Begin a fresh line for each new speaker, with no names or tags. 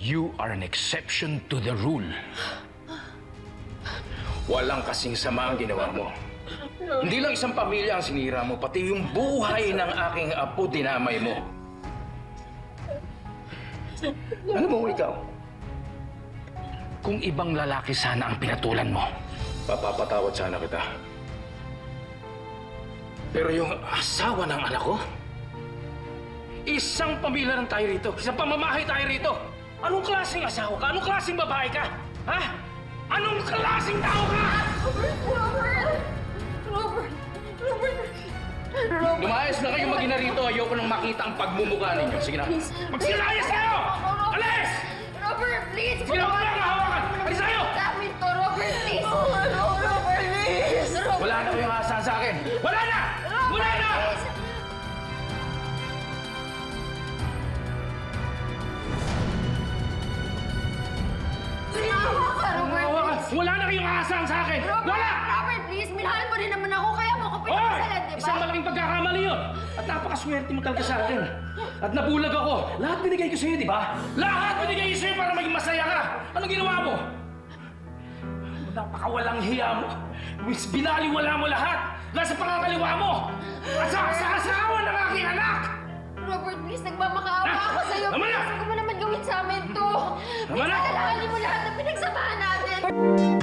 You are an exception to the rule. Walang kasing sama ang ginawa mo. Hindi lang isang pamilya ang sinira mo, pati yung buhay ng aking apo dinamay mo. Ano mo ikaw? Kung ibang lalaki sana ang pinatulan mo, papapatawad sana kita. Pero yung asawa ng anak ko, isang pamilya lang tayo rito, isang pamamahay tayo rito. Anong klaseng asawa ka? Anong klaseng babae ka? Ha? Anong klaseng tao ka?
Robert!
Lumayas na kayo mag-ina rito. Ayoko nang makita ang pagmumukha ninyo. Sige na. Magsilayas kayo! Alis!
Robert, please!
Sige na, wala kang hawakan! Alis tayo!
Damn to, Robert, please! Robert, please!
Wala na kayong aasahan sa akin! Wala na! Wala na!
Robert,
Wala na kayong aasahan sa akin! Wala!
Robert, please! Minahal mo rin naman ako, kaya mo ako
Hoy!
pinakasalan, di ba?
Isang malaking pagkakamali yun! At napakaswerte mo talaga sa akin. At nabulag ako. Lahat binigay ko sa'yo, di ba? Lahat binigay ko sa'yo para maging masaya ka. Anong ginawa mo? Napakawalang hiya mo. Binaliwala mo lahat. Nasa pangangaliwa mo. At sa asawa ng aking anak.
Robert, please, nagmamakaawa ako sa'yo.
Tama na!
Please, huwag mo naman gawin sa amin to.
Tama na!
Please, alalahanin mo lahat ng pinagsamahan natin.